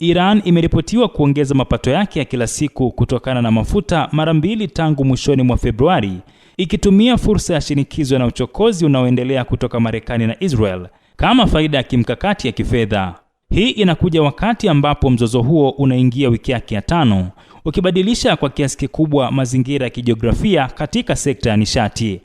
Iran imeripotiwa kuongeza mapato yake ya kila siku kutokana na mafuta mara 2 tangu mwishoni mwa Februari, ikitumia fursa ya shinikizo na uchokozi unaoendelea kutoka Marekani na Israel kama faida ya kimkakati ya kifedha. Hii inakuja wakati ambapo mzozo huo unaingia wiki yake ya 5, ukibadilisha kwa kiasi kikubwa mazingira ya kijiografia katika sekta ya nishati.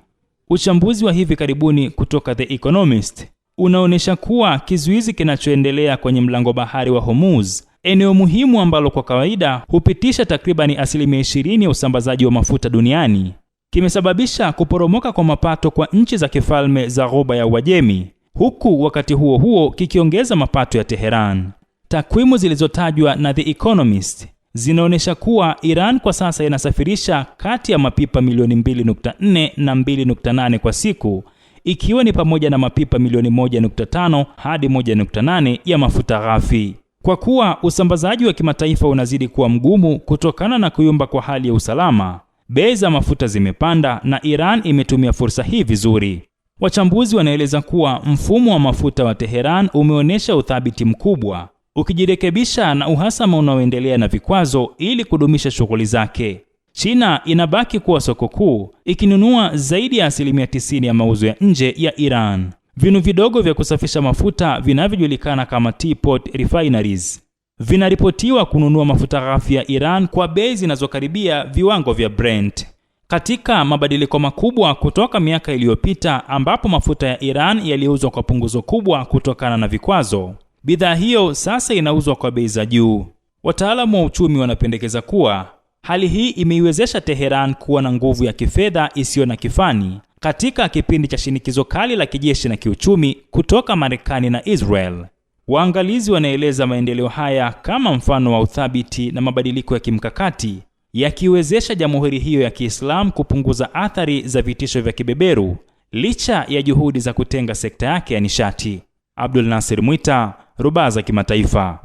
Uchambuzi wa hivi karibuni kutoka The Economist unaonesha kuwa kizuizi kinachoendelea kwenye mlango bahari wa Hormuz, eneo muhimu ambalo kwa kawaida hupitisha takribani 20% ya usambazaji wa mafuta duniani, kimesababisha kuporomoka kwa mapato kwa nchi za kifalme za Ghuba ya Uajemi, huku wakati huo huo kikiongeza mapato ya Teheran. Takwimu zilizotajwa na The Economist zinaonesha kuwa Iran kwa sasa inasafirisha kati ya mapipa milioni 2.4 na 2.8 kwa siku, ikiwa ni pamoja na mapipa milioni 1.5 hadi 1.8 ya mafuta ghafi. Kwa kuwa usambazaji wa kimataifa unazidi kuwa mgumu kutokana na kuyumba kwa hali ya usalama, bei za mafuta zimepanda na Iran imetumia fursa hii vizuri. Wachambuzi wanaeleza kuwa mfumo wa mafuta wa Teheran umeonyesha uthabiti mkubwa, ukijirekebisha na uhasama unaoendelea na vikwazo ili kudumisha shughuli zake. China inabaki kuwa soko kuu, ikinunua zaidi ya 90% ya mauzo ya nje ya Iran. Vinu vidogo vya kusafisha mafuta vinavyojulikana kama teapot refineries vinaripotiwa kununua mafuta ghafi ya Iran kwa bei zinazokaribia viwango vya Brent. Katika mabadiliko makubwa kutoka miaka iliyopita ambapo mafuta ya Iran yaliuzwa kwa punguzo kubwa kutokana na vikwazo, bidhaa hiyo sasa inauzwa kwa bei za juu. Wataalamu wa uchumi wanapendekeza kuwa hali hii imeiwezesha Teheran kuwa na nguvu ya kifedha isiyo na kifani katika kipindi cha shinikizo kali la kijeshi na kiuchumi kutoka Marekani na Israel. Waangalizi wanaeleza maendeleo haya kama mfano wa uthabiti na mabadiliko ya kimkakati, yakiwezesha jamhuri hiyo ya Kiislamu kupunguza athari za vitisho vya kibeberu licha ya juhudi za kutenga sekta yake ya nishati. Abdul Nasir Mwita, Rubaza Kimataifa.